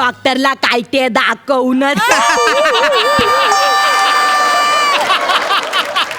डॉक्टरला काय ते दाखवूनच.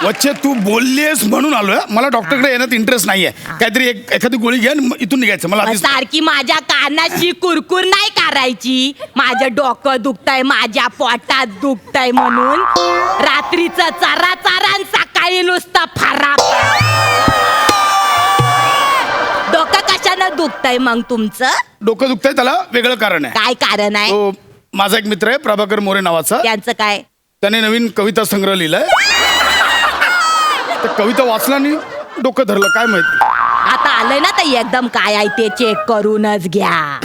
वच्चे तू बोललीस म्हणून आलोय. मला डॉक्टरकडे येण्यात इंटरेस्ट नाहीये. काहीतरी एखादी गोळी घ्या आणि इथून निघायचं. मला आधीच सारखी माझ्या कानाशी कुरकुर नाही करायची. माझं डोकं दुखतंय, माझ्या पोटात दुखतंय म्हणून रात्रीचं चारा चारा सकाळी नुसतं फरा. डोकं कशानं दुखतंय मग तुमचं? डोकं दुखतंय त्याला वेगळं कारण आहे. काय कारण आहे? तो माझा एक मित्र आहे प्रभाकर मोरे नावाचा. त्यांचं काय? त्याने नवीन कविता संग्रह लिहिलाय. त्या कविता वाचला आणि डोकं धरलं. काय माहिती आता आलंय ना तर एकदम काय आहे ते चेक करूनच घ्या.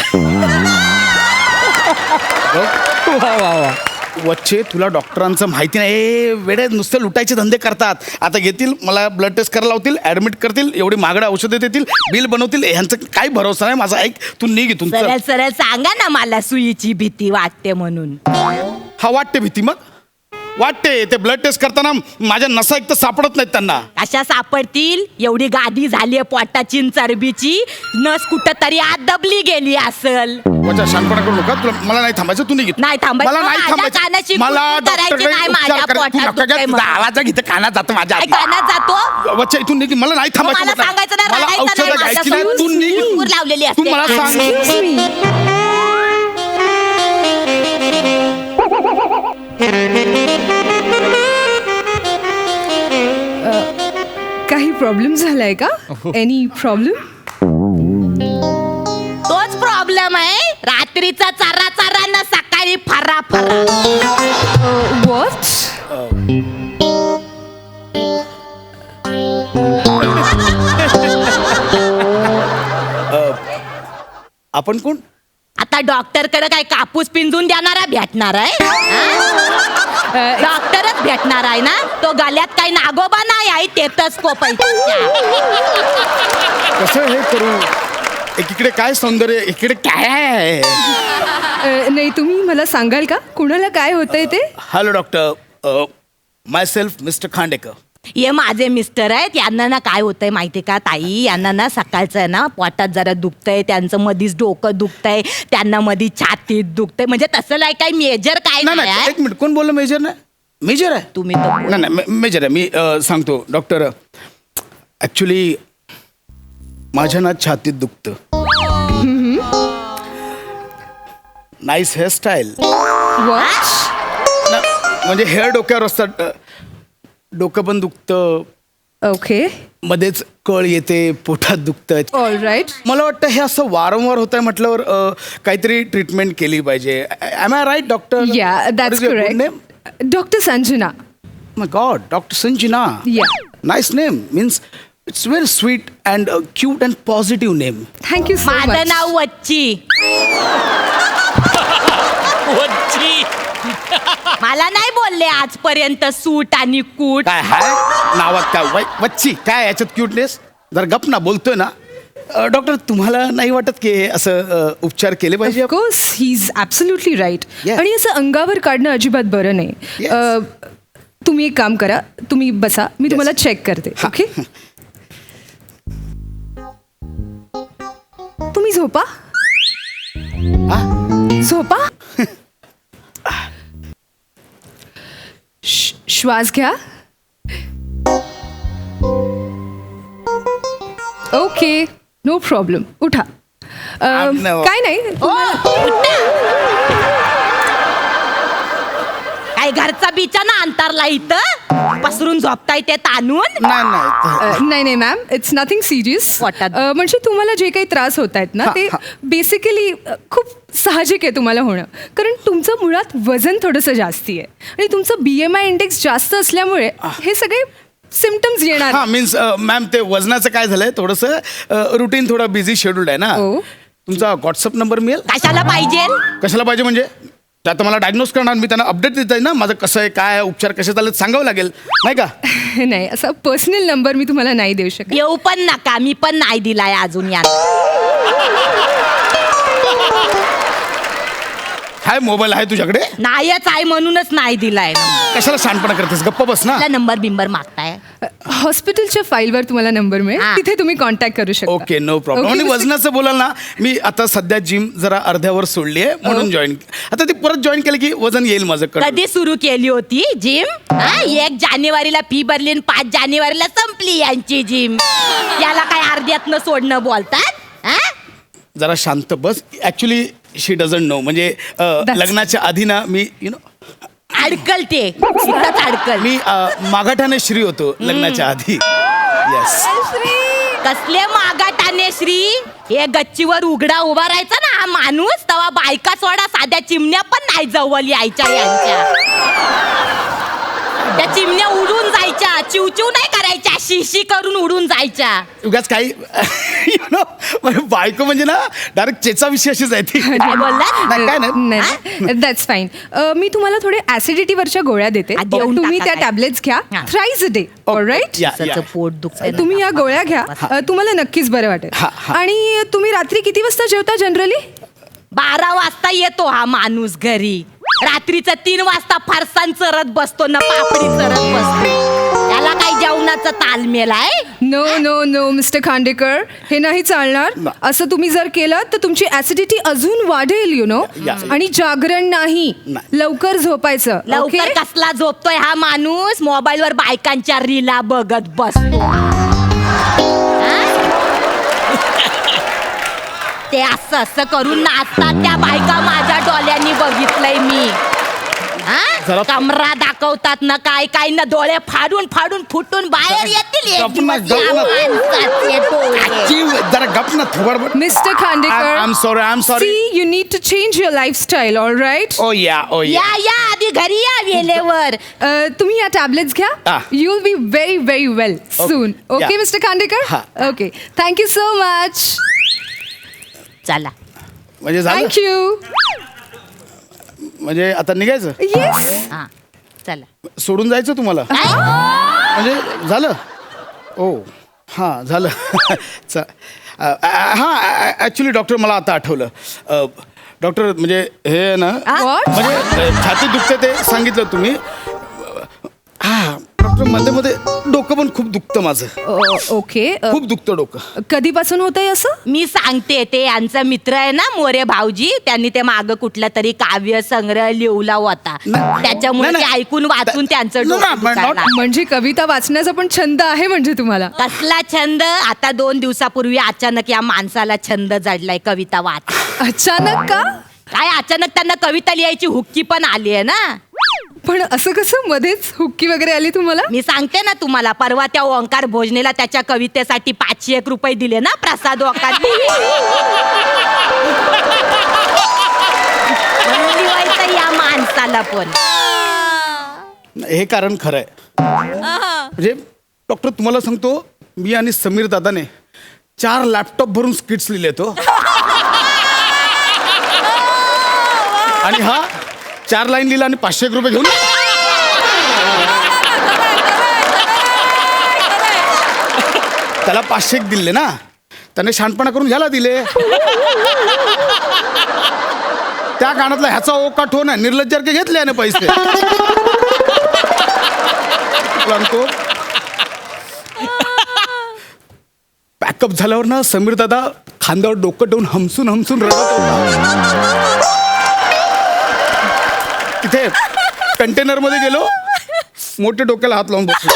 वच्चे तुला डॉक्टरांचं माहिती नाही. वेडे नुसते लुटायचे धंदे करतात. आता घेतील मला ब्लड टेस्ट करायला लावतील, ऍडमिट करतील, एवढी महागडे औषधं देतील, बिल बनवतील. ह्यांचं काही भरोसा नाही. माझा ऐक, तू निघ इथून. सरळ सरळ सांगा ना मला सुईची भीती वाटते म्हणून. हा वाटते भीती. मग वाटते ते ब्लड टेस्ट करताना माझ्या नसा एक तर सापडत नाहीत त्यांना. कशा सापडतील? एवढी गादी झाली पोटाची न चरबीची, नस कुठं तरी आत दबली गेली असल. वच्चा शानपणा करू नका. तुला मला नाही थांबायचं. तू निघ. नाही थांबायचं. मला नाही माझ्या थांबायचं. कानाशी मला कुरकुर करायची नाही. माझ्या पोटात दुखतंय म्हणून. आवाज घेते कानात जातं माझ्या. काय कानात जातो? वच्चा इथून निघ. मला नाही थांबायचं. मला सांगायचं नाही, मला रडायचं औषधं नाही. घ्यायची माझ्या नाही. तू निघ. कुरकुर लावलेली तू असते. मला सांग. काही प्रॉब्लेम झालाय का? Any problem? तोच प्रॉब्लेम आहे. रात्रीचा चारा चारा न सकाळी फरा फरा. वॉट? आपण कोण? आता डॉक्टर कडे काय कापूस पिंजून देणारा भेटणार आहे? डॉक्टरच भेटणार आहे ना. तो गल्यात काही नागोबा नाही आहे. तेच कसं हे करू? एकीकडे काय सौंदर्य, एकीकडे काय आहे. नाही, तुम्ही मला सांगाल का कुणाला काय होतंय ते? हॅलो डॉक्टर, माय सेल्फ मिस्टर खांडेकर. हे माझे मिस्टर आहेत. यांना ना काय होतंय माहिती का ताई? यांना ना सकाळचं आहे ना पोटात जरा दुखतंय, त्यांचं मधीच डोकं दुखतंय, त्यांना मधी छातीत दुखतंय. म्हणजे तसं नाही काही मेजर काय नाही नाही नाही, आहे. एक मिनिट. कोण बोललं मेजर? नाही मेजर आहे. तुम्ही तर नाही नाही मेजर आहे. मी सांगतो डॉक्टर. ॲक्च्युली माझ्या ना छातीत दुखतं. Nice hairstyle. वॉट? म्हणजे हेअर डोक्यावर असतात. डोकं पण दुखतं, ओके, मध्येच कळ येते, पोटात दुखतं. All right. मला वाटतं हे असं वारंवार होत आहे म्हटल्यावर काहीतरी ट्रीटमेंट केली पाहिजे. Am I right doctor? Yeah, that's correct. Doctor Sanjana. My god, doctor Sanjana. Yeah. Nice name. Means it's very sweet and cute and positive name. Thank you so माझं मच. नाव वच्ची. मला नाही बोलले आजपर्यंत सूट आणि कूट. काय हाय नावात काय वच्ची? काय याच्यात क्यूटनेस? जर गप ना बोलतोय ना. डॉक्टर तुम्हाला नाही वाटत की असं उपचार केले पाहिजे? Of course, he is absolutely right. Yes. आणि असं अंगावर काढणं अजिबात बरं नाही. Yes. तुम्ही एक काम करा, तुम्ही बसा, मी तुम्हाला चेक करते. ओके, तुम्ही झोपा. झोपा. श्वास घ्या. Okay, no problem. उठा. काय नाही. काय घरचा बिचाना अंतरला इथं पसरून झोपताय ते ताणून? नाही नाही. नाही नाही मॅम, इट्स नथिंग सिरियस. पोटात. म्हणजे तुम्हाला जे काही त्रास होत आहेत ना ते बेसिकली खूप साहजिक आहे तुम्हाला होणं. कारण तुमचं मुळात वजन थोडंसं जास्ती आहे आणि तुमचं BMI इंडेक्स जास्त असल्यामुळे हे सगळे सिम्पटम्स येणार. हा मीन्स मॅम ते वजनाचं काय झालंय थोडंसं रुटीन थोडं बिझी शेड्यूल्ड आहे ना. हो. तुमचा व्हॉट्सअप नंबर मिळेल? कशाला पाहिजे? कशाला पाहिजे म्हणजे? ते आता मला डायग्नोज करणार, मी त्यांना अपडेट देत आहे ना माझं कसं आहे, काय आहे, उपचार कसे चालत सांगावं लागेल नाही का? नाही, असा पर्सनल नंबर मी तुम्हाला नाही देऊ शकत. येऊ पण नका, मी पण नाही दिलाय अजून यात. हाय मोबाईल आहे तुझ्याकडे? नाहीच आहे म्हणूनच नाही दिलाय. कशाला शानपणा करतेस? गप्प बस ना. नंबर बिंबर मागताय? हॉस्पिटलच्या फाईलवर तुम्हाला नंबर मिळेल, हा. तिथे तुम्ही कॉन्टॅक्ट करू शकता. Okay no problem. Okay, आणि Mr. वजनाचं बोलाल ना, मी आता सध्या जिम जरा अर्ध्यावर सोडली आहे म्हणून जॉईन. आता ती परत जॉईन केलं की वजन येईल माझं. कधी सुरू केली होती जिम? 1 जानेवारीला फी भरली आणि 5 जानेवारीला संपली यांची जिम. याला काय अर्ध्यातनं सोडणं बोलतात? हा? जरा शांत बस. Actually she doesn't know. म्हणजे लग्नाच्या आधी ना मी अडकल ते इथंच अडकल. मी मागाठाने श्री होतो लग्नाच्या आधी. येस. कसले मागाटाने श्री? हे गच्चीवर उघडा उभा राहायचा ना हा माणूस, तेव्हा बायका सोडा साध्या चिमण्या पण नाही जवळ यायच्या यांच्या. त्या चिमण्या उडून जायच्या, चिवचिव नाही करायच्या, शिशी करून उडून जायच्या. उगाच काही बायको म्हणजे ना डायरेक्ट चेचा विषय अशीच आहे ती. काय बोलला? नाही, काय नाही. नाही, दॅट्स फाईन. मी तुम्हाला थोडे ऍसिडिटीवरच्या गोळ्या देते. आ, देऊन तुम्ही टाका त्या काय. टॅबलेट्स घ्या हा. थ्राईज अ डे. ऑलराईट? या, त्याचं या. पोट दुखतंय ना. तुम्ही या गोळ्या घ्या, तुम्हाला नक्कीच बरं वाटेल. हा, हा. आणि तुम्ही रात्री किती वाजता जेवता जनरली? 12 वाजता येतो हा माणूस घरी. रात्रीचं 3 वाजता फरसाण चरत बसतो ना, पापडी चरत बसतो. त्याला काही जेवणाचा तालमेल आहे? No no no mister Khandekar, हे नाही चालणार. नाही. असं तुम्ही जर केलं तर तुमची ऍसिडिटी अजून वाढेल, यु नो. या. आणि जागरण नाही, नाही. लवकर झोपायचं. लवकर okay? कसला झोपतोय हा माणूस? मोबाईलवर बायकांच्या रीला बघत बसतो. हा? ते असं असं करून नाचतात त्या बायका, माझ्या डोळ्यांनी बघितलंय मी. हा? जरा- कमरा दाखवतात ना, काय काय ना, डोळे फाडून फाडून फुटून बाहेर येतील एक गप ना, दिवस या गप ना. माणसाचे डोळे. जीव जरा गप ना थोबड. Mister Khandekar, I'm sorry, I'm sorry. See, you need to change your lifestyle, all right? ओ या, ओ या. या आधी घरी या वेळेवर. तुम्ही या टॅबलेट्स घ्या. Ah. You will be very very well soon. Okay Yeah. Mister Khandekar? हा. Okay, thank you so much. चला. म्हणजे झालं. थँक्यू. म्हणजे आता निघायचं, येस. हा चला. सोडून जायचं तुम्हाला, काय? म्हणजे झालं. ओ हां झालं. हां ॲक्च्युली डॉक्टर मला आता आठवलं. डॉक्टर म्हणजे हे ना, What? म्हणजे छाती दुखते ते सांगितलं तुम्ही. हां डॉक्टर मध्ये मध्ये डोकं पण खूप दुखतं माझं. ओके. खूप दुखतं डोकं. कधीपासून होतंय असं? मी सांगते, ते यांचा मित्र आहे ना मोरे भाऊजी, त्यांनी ते माग कुठला तरी काव्य संग्रह लिहला होता. नाही, त्याच्यामुळे नाही, ते नाही. ऐकून वाचून त्यांचं No, no, डोकं but not- दुखायला. म्हणजे कविता वाचण्याचा पण छंद आहे म्हणजे तुम्हाला? कसला छंद? आता 2 दिवसापूर्वी अचानक या माणसाला छंद जडलाय कविता वाच. अचानक का? काय अचानक त्यांना कविता लिहायची हुक्की पण आली आहे ना. पण असं कसं मध्येच हुक्की वगैरे आली तुम्हाला? मी सांगते ना तुम्हाला, परवा त्या ओंकार भोजनेला त्याच्या कवितेसाठी 501 रुपये दिले ना प्रसाद ओंकारने. म्हणून लिहायचं या माणसाला पण. हे कारण खरं आहे. म्हणजे डॉक्टर तुम्हाला सांगतो, मी आणि समीर दादाने 4 लॅपटॉप भरून स्किट्स लिहिले तो. आणि हा 4 लाईन लिहिला आणि 501 रुपये घेऊन. त्याला 501 दिले ना, त्याने शहाणपणा करून ह्याला दिले. त्या गाण्यातला ह्याचा ओका ठोन आहे, निर्लज्जारखे घेतले याने पैसे. सांगतो पॅकअप झाल्यावर ना समीर दादा खांद्यावर डोकं ठेवून हमसून हमसून रडत होता. तिथे कंटेनर मध्ये गेलो, मोठे डोक्याला हात लावून बसलो.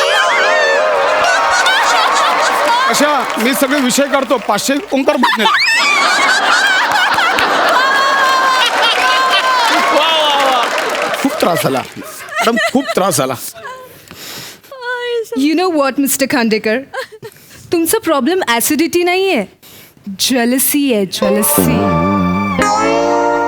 अशा मी सगळे विषय काढतो 500 ओंकार भोजनेला. खूप त्रास झाला मॅडम, खूप त्रास झाला. You know what mister Khandekar, तुमचा प्रॉब्लेम ऍसिडिटी नाहीये, जेलसी आहे, जेलसी.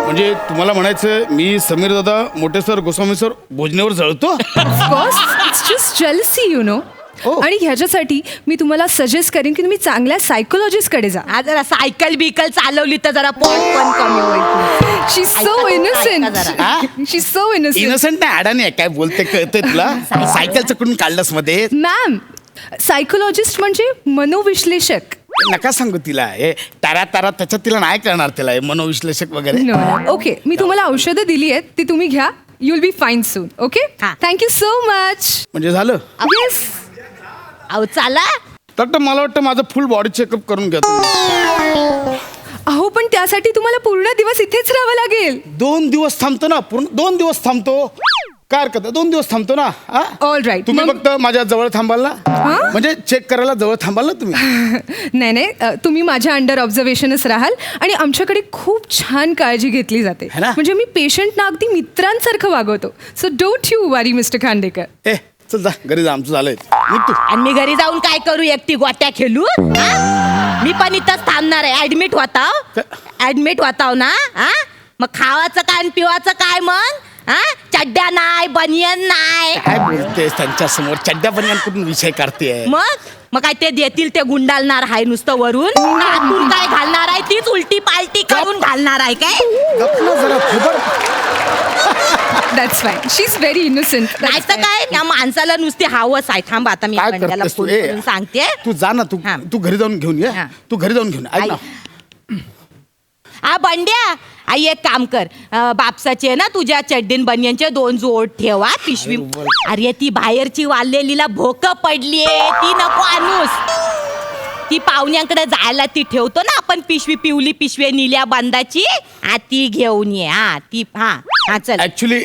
म्हणजे तुम्हाला म्हणायचं मी समीर दादा, मोठे सर, गोस्वामी सर भोजनेवर जळतो. Of course it's just jealousy, you know. Oh. आणि ह्याच्यासाठी मी तुम्हाला सजेस्ट करेन की तुम्ही चांगल्या सायकोलॉजिस्टकडे जा. हा जरा सायकल बिकल चालवली तर जरा पोट पण कमी होईल. शी सो ऐका जरा. Innocent, she so innocent. Innocent नाही, अडाणी आहे. काय बोलते कळते तुला? सायकलचं कुठून काढलंस मध्ये? मॅम, सायकोलॉजिस्ट म्हणजे मनोविश्लेषक. नका सांगू तिला. हे तारा तारा त्याच्यात तिला नाही करणार, तिला हे मनोविश्लेषक वगैरे. ओके, मी तुम्हाला औषधं दिली आहेत, ती तुम्ही घ्या. You will be fine soon. Okay, हा. Thank you so much. म्हणजे झालं. येस. अहो चला. डॉक्टर मला वाटतं माझं फुल बॉडी चेकअप करून घ्या तुम्ही. अहो पण त्यासाठी तुम्हाला पूर्ण दिवस इथेच राहावं लागेल. 2 दिवस थांबतो ना, पूर्ण 2 दिवस थांबतो. काय हरकत आहे, 2 दिवस थांबतो ना. हा? All right. तुम्ही मग- फक्त माझ्या जवळ थांबाल ना, हा? म्हणजे चेक करायला जवळ थांबाल ना तुम्ही. नाही तुम्ही माझ्या अंडर ऑब्झर्वेशनच राहाल आणि आमच्याकडे खूप छान काळजी घेतली जाते. है ना? म्हणजे मी पेशंटना अगदी मित्रांसारखं वागवतो. So don't you worry mister Khandekar. ए चल जा घरी जा, आमचं झालंय. निघ तू. आणि मी घरी जाऊन काय करू, एकटी गोट्या खेळू? हा? मी पण इथंच थांबणार आहे. ऍडमिट होताव ना. हा? मग खावाचं काय आणि पिवाचं काय मग? हा? चड्ड्या नाही, बनियन नाही. काय बोलतेस त्यांच्या समोर? चड्ड्या बनियान कुठून विषय काढतेय? मग काय ते देतील ते गुंडालणार आहे नुसतं वरून? आतून काय घालणार आहे? तीच उलटी पालटी करून घालणार आहे काय? गप्प जरा खबर. That's fine. She is very innocent. नाही तर काय, या माणसाला नुसती हावस आहे. थांब आता मी काय बंड्याला करतेस तू? फोन ए, करून सांगते. तू जा ना, हा. तू घरी जाऊन घेऊन ये. हा. तू घरी जाऊन घेऊन ये. ऐक ना. हा बंड्या, आई एक काम कर, बापसाचे ना तुझ्या चड्डीन बनियनचे 2 जोड ठेवा पिशवी. अरे ती बाहेरची वाळलेलीला भोक पडलीये, ती नको आणूस. ती पाहुण्यांकडे जायला ती ठेवतो ना आपण पिशवी, पिवली पिशवी निल्या बांधाची. हा ती घेऊन ये. हा चल. ऍक्च्युली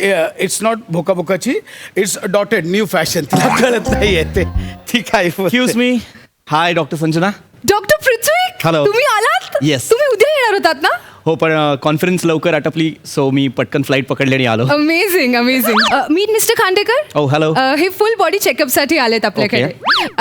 इट्स नॉट भोका भोकाची, इट्स डॉटेड न्यू फॅशन. तिला कळत नाहीये ते. ठीक आहे. Excuse me. Hi doctor Sanjana. Doctor Prithvi, Hello. तुम्ही आलात? Yes. तुम्ही उद्या येणार होतात ना? हो पण कॉन्फरन्स लवकर आटपली, सो मी पटकन फ्लाईट पकडली आणि आलो. Amazing amazing. Meet mister Khandekar. Oh, hello. हे फुल बॉडी चेकअपसाठी आलेत आपल्याकडे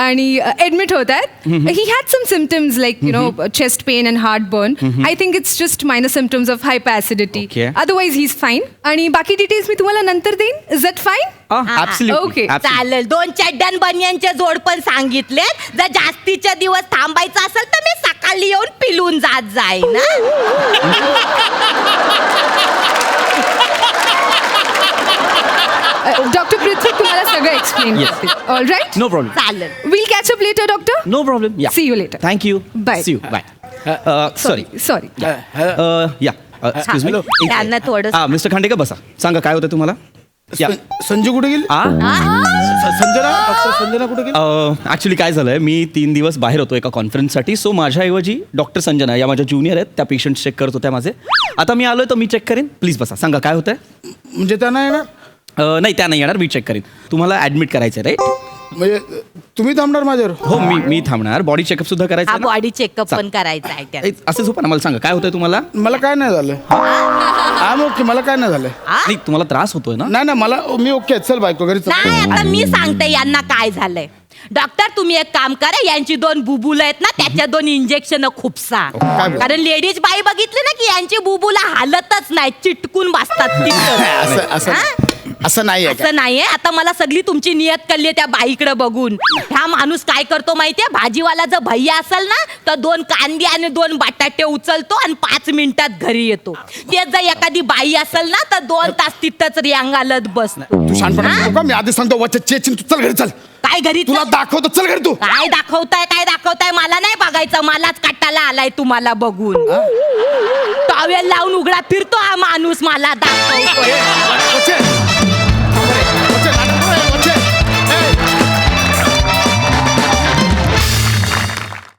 आणि ऍडमिट होत आहेत. He had some symptoms like you know chest pain and heartburn. I think it's just minor symptoms of hyperacidity. Okay. Otherwise he is fine. आणि बाकी details मी तुम्हाला नंतर देईन. Is that fine? Okay. चालेल. 2 चड्ड्यान बनियनचे जोड पण सांगितले. जर जास्तीचे दिवस थांबायचं असेल तर मी सकाळी येऊन पिलून जात जाईन. डॉक्टर पृथ्वी तुम्हाला सगळं एक्सप्लेन Yes. करतील. All right. No problem. चालेल. Will catch up later doctor. No problem. Yeah. See you later. Thank you. Bye. See you. Bye. Sorry. Sorry. Yeah. Excuse me. hello. त्यांना थोडं हा मिस्टर खांडेकर बसा. सांगा काय होतं तुम्हाला. या. संजू कुठे गेली? संजना, डॉक्टर संजना कुठे गेली? ॲक्च्युली काय झालंय, मी 3 दिवस बाहेर होतो एका कॉन्फरन्ससाठी. सो माझ्याऐवजी डॉक्टर संजना या माझ्या ज्युनियर आहेत, त्या पेशंट चेक करत होत्या माझे. आता मी आलोय तर मी चेक करेन. प्लीज बसा. सांगा काय होतंय. म्हणजे त्यांना येणार? नाही त्या नाही येणार, मी चेक करेन. तुम्हाला ऍडमिट करायचं आहे राईट. म्हणजे तुम्ही थांबणार माझ्यावर? हो मी थांबणार. बॉडी चेकअप सुद्धा करायचं हा आहे ना? बॉडी चेकअप पण करायचा आहे त्यात. असंच होतं ना. मला सांगा काय होतंय तुम्हाला. मला काय नाही झालं. ओके, मला काय नाही झालं. नाही तुम्हाला त्रास होतोय ना. नाही मला मी ओके. चल बायको घरी चल. नाही आता मी सांगते यांना काय झालंय. डॉक्टर तुम्ही एक काम करा, यांची 2 बुबुल आहेत ना, त्याच्या 2 इंजेक्शन खुपसा. काय बोल- कारण लेडीज बाई बघितली ना की यांची बुबुला हालतच नाही, चिटकून बसतात तिथं. असं हा? असं नाही आहे. असं नाहीये. आता मला सगळी तुमची नियत कळली त्या बाईकडे बघून. हा माणूस काय करतो माहितीये, भाजीवाला जर भैया असेल ना तर 2 कांदे आणि 2 बटाटे उचलतो आणि 5 मिनिटात घरी येतो. तेच जर एखादी बाई असेल ना तर 2 तास तिथंच रियांगालत बसतो. तू शानपणा करू नका. मी आधी सांगतो वच्चे चेचिन. तू चल घरी चल. काय घरी तुला दाखवतो. चल घरी तू. काय दाखवताय मला नाही बघायचं. मलाच काटाला आलाय तुम्हाला बघून. टॉवेल लावून उघडा फिरतो हा माणूस, मला दाखवतोय. वच्चे.